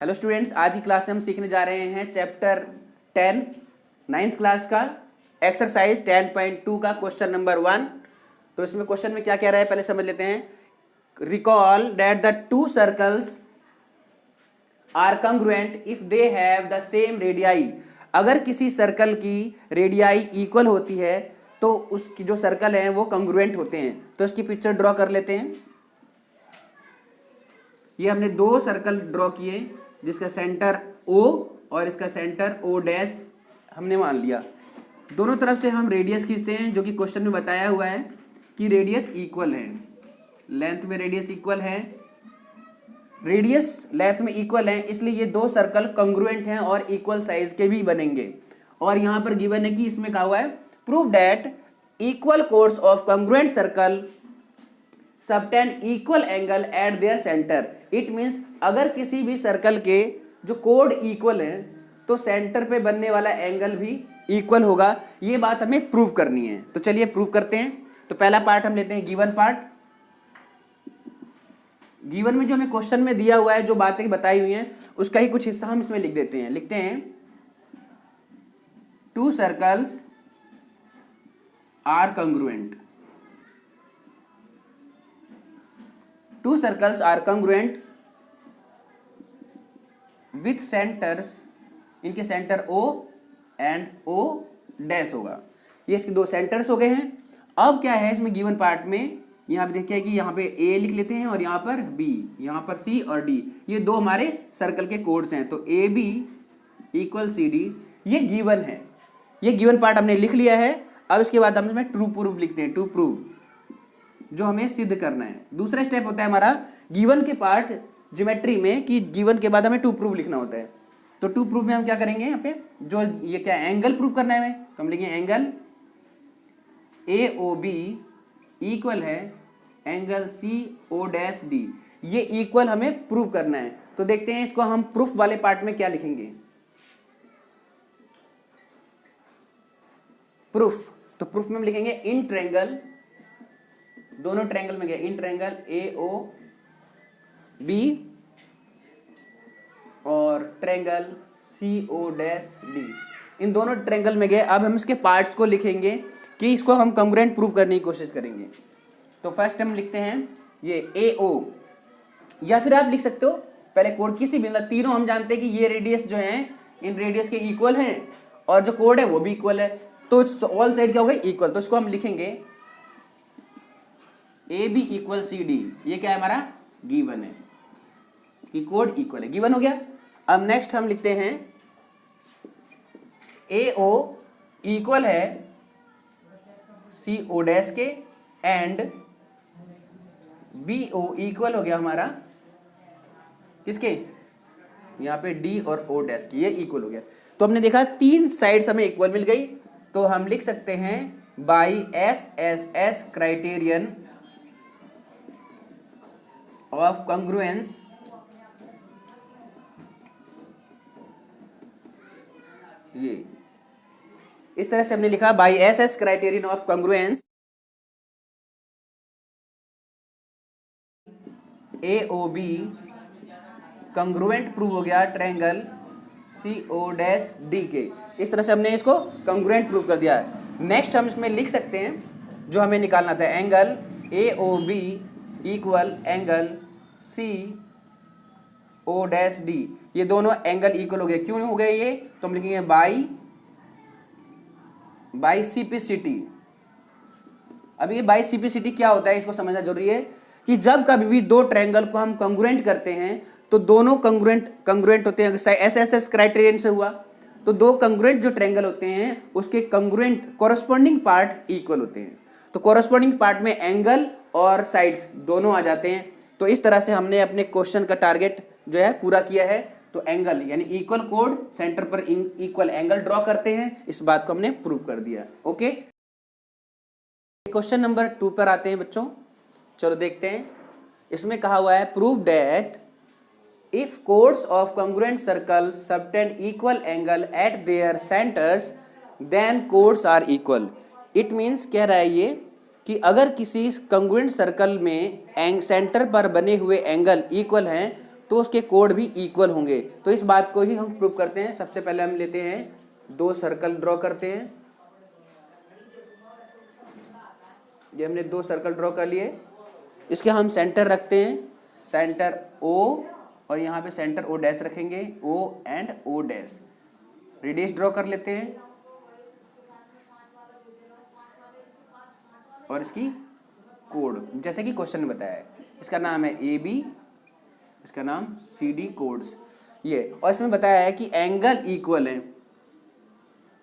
Hello students, आज की class में हम सीखने जा रहे हैं चैप्टर 10 नाइन्थ क्लास का एक्सरसाइज 10.2 का क्वेश्चन नंबर 1। तो इसमें क्वेश्चन में क्या कह रहा है पहले समझ लेते हैं। Recall that the two circles are congruent if they have the same radii. अगर किसी सर्कल की रेडियाई इक्वल होती है तो उसकी जो सर्कल है वो कंग्रुएंट होते हैं। तो इसकी पिक्चर ड्रॉ कर लेते हैं। ये हमने दो सर्कल ड्रॉ किए जिसका सेंटर O और इसका सेंटर O डैश हमने मान लिया। दोनों तरफ से हम रेडियस खींचते हैं जो कि क्वेश्चन में बताया हुआ है कि रेडियस इक्वल है, लेंथ में रेडियस इक्वल है, रेडियस लेंथ में इक्वल है, इसलिए ये दो सर्कल कंग्रुएंट हैं और इक्वल साइज के भी बनेंगे। और यहां पर गिवन है कि इसमें कहा हुआ है prove that equal course of congruent circle subtend equal angle at there centre. It means अगर किसी भी सर्कल के जो कोड इक्वल है तो सेंटर पे बनने वाला एंगल भी इक्वल होगा। ये बात हमें प्रूव करनी है, तो चलिए प्रूव करते हैं। तो पहला पार्ट हम लेते हैं गिवन पार्ट। गिवन में जो हमें क्वेश्चन में दिया हुआ है, जो बातें बताई हुई हैं, उसका ही कुछ हिस्सा हम इसमें लिख देते हैं। लिखते हैं two circles are congruent. Two circles are congruent with centers, इनके centre O and O dash होगा। ये इसके दो सेंटर्स हो गए हैं। अब क्या है इसमें गिवन पार्ट में, यहाँ पे देखिए कि यहाँ पे A लिख लेते हैं और यहाँ पर B, यहाँ पर C और D, ये दो हमारे सर्कल के कोड्स हैं। तो AB इक्वल CD ये गिवन है। ये गिवन पार्ट हमने लिख लिया है। अब इसके बाद हम इसमें ट्रू प्रूफ लिखते हैं। ट्रू प्रूफ जो हमें सिद्ध करना है। दूसरा स्टेप होता है हमारा गिवन के पार्ट ज्योमेट्री में कि गिवन के बाद हमें टू प्रूफ लिखना होता है। तो टू प्रूफ में हम क्या करेंगे, यहाँ पे जो ये क्या एंगल प्रूफ करना है हमें, तो हम लिखेंगे एंगल AOB इक्वल है एंगल CO डैश D। ये इक्वल हमें प्रूफ करना है। तो देखते हैं इसको हम प्रूफ वाले पार्ट में क्या लिखेंगे। प्रूफ, तो प्रूफ में हम लिखेंगे इन ट्रायंगल, दोनों ट्रायंगल में गए, इन ट्रायंगल AOB और ट्रायंगल CO डैश D, इन दोनों ट्रायंगल में गए। अब हम इसके पार्ट्स को लिखेंगे कि इसको हम कंग्रुएंट प्रूफ करने की कोशिश करेंगे। तो फर्स्ट हम लिखते हैं ये AO, या फिर आप लिख सकते हो पहले कोड किसी भी, मतलब तीनों हम जानते हैं कि ये रेडियस जो है इन रेडियस के इक्वल हैं और जो कोड है वो भी इक्वल है। तो ऑल साइड क्या होगा, इक्वल। तो इसको हम लिखेंगे AB इक्वल CD। ये क्या है हमारा गिवन है कि कोड इक्वल है, गिवन हो गया। अब नेक्स्ट हम लिखते हैं AO इक्वल है CO डैश के एंड BO इक्वल हो गया हमारा किसके, यहाँ पे D और O डैश की, ये इक्वल हो गया। तो हमने देखा तीन साइड्स हमें इक्वल मिल गई। तो हम लिख सकते हैं by SSS criterion of congruence ये इस तरह से हमने लिखा by SS criterion of congruence AOB congruent prove हो गया ट्रायंगल CO डैश D के। इस तरह से हमने इसको कंग्रुएंट प्रूव कर दिया। नेक्स्ट हम इसमें लिख सकते हैं जो हमें निकालना था angle AOB equal angle CO dash D। ये दोनों एंगल इक्वल हो गए। क्यों हो गए ये, तो हम लिखेंगे बाई CPCT। अब ये बाई CPCT क्या होता है, इसको समझना जरूरी है कि जब कभी भी दो ट्रायंगल को हम कंग्रुएंट करते हैं तो दोनों कंग्रुएंट होते हैं। SSS क्राइटेरियन से हुआ तो दो कंग्रुएंट जो ट्रायंगल होते हैं उसके कंग्रुएंट कोरस्पॉन्डिंग पार्ट इक्वल होते हैं। तो कोरस्पॉन्डिंग पार्ट में एंगल और साइड्स दोनों आ जाते हैं। तो इस तरह से हमने अपने क्वेश्चन का टारगेट जो है पूरा किया है। तो एंगल यानी इक्वल कोड, सेंटर पर इक्वल एंगल ड्रॉ करते हैं, इस बात को हमने प्रूव कर दिया। ओके, क्वेश्चन नंबर 2 पर आते हैं बच्चों। चलो देखते हैं। इसमें कहा हुआ है prove that if chords of congruent circle subtend equal angle at their centres then chords are equal. It means कह रहा है ये कि अगर किसी कंग्रुएंट सर्कल में सेंटर पर बने हुए एंगल इक्वल हैं तो उसके कोड भी इक्वल होंगे। तो इस बात को ही हम प्रूव करते हैं। सबसे पहले हम लेते हैं 2 सर्कल ड्रॉ करते हैं। ये हमने 2 सर्कल ड्रॉ कर लिए। इसके हम सेंटर रखते हैं, सेंटर O, और यहाँ पे सेंटर O डैश रखेंगे, O and O dash. Radius draw कर लेते हैं और इसकी कोड जैसे कि क्वेश्चन में बताया है। इसका नाम है AB, इसका नाम CD कोड्स ये। और इसमें बताया है कि एंगल इक्वल है,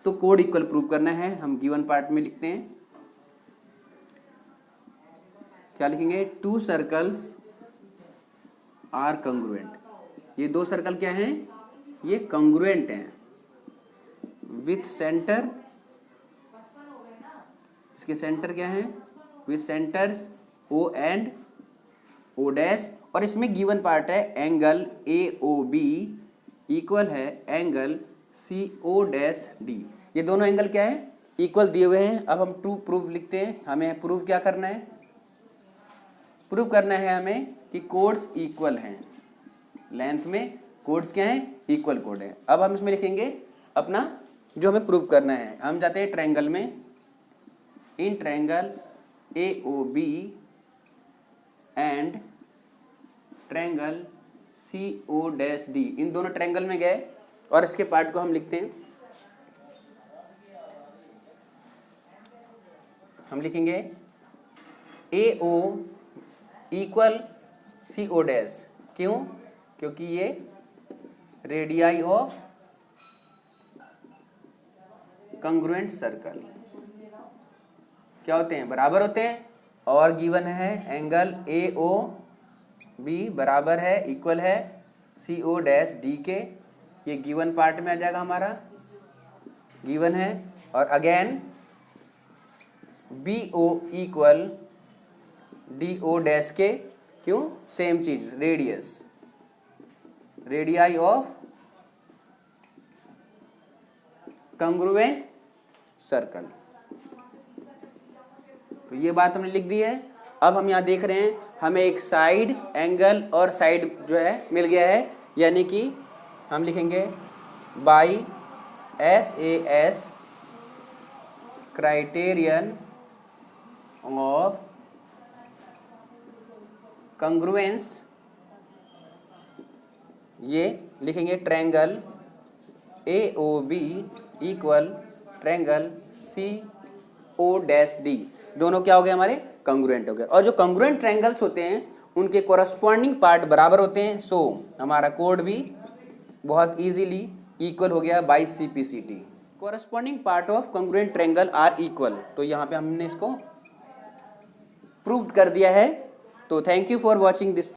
तो कोड इक्वल प्रूव करना है। हम गिवन पार्ट में लिखते हैं, क्या लिखेंगे? 2 सर्कल्स आर कंग्रुएंट। ये 2 सर्कल क्या हैं? ये कंग्रुएंट हैं विथ सेंटर। इसके सेंटर क्या है? With centres O and O dash. और इसमें गिवन पार्ट है एंगल AOB इक्वल है एंगल CO डैश D। ये दोनों एंगल क्या है? इक्वल दिए हुए हैं। अब हम ट्रू प्रूफ लिखते हैं। हमें प्रूफ क्या करना है? प्रूव करना है हमें कि कोड्स इक्वल हैं। लेंथ में कोड्स क्या हैं? इक्वल कोड है। अब हम इसमें लिखेंगे अपना जो हमें प्रूव करना है। हम जाते हैं ट्रायंगल में। In triangle AOB and triangle CO dash D, इन दोनों ट्रायंगल में गए और इसके पार्ट को हम लिखते हैं। हम लिखेंगे AO इक्वल CO डैश। क्यों? क्योंकि ये रेडियाई ऑफ कंग्रुएंट सर्कल क्या होते हैं? बराबर होते हैं। और गिवन है एंगल AOB बराबर है, इक्वल है CO डैश D के। ये गिवन पार्ट में आ जाएगा हमारा, गिवन है। और again BO equal DO dash के। क्यों? सेम चीज, radius, radii of congruent circle. तो ये बात हमने लिख दी है। अब हम यहाँ देख रहे हैं हमें एक साइड एंगल और साइड जो है मिल गया है, यानी कि हम लिखेंगे by SAS criterion of congruence. ये लिखेंगे triangle AOB equal triangle CO dash D। दोनों क्या हो गए? हमारे कंग्रुएंट हो गए। और जो कंग्रुएंट ट्रायंगल्स होते हैं उनके कोरस्पॉन्डिंग पार्ट बराबर होते हैं। सो हमारा कोड भी बहुत इजीली इक्वल हो गया by CPCT। Corresponding part of congruent triangle are equal. तो यहाँ पे हमने इसको प्रूव कर दिया है। तो thank you for watching this.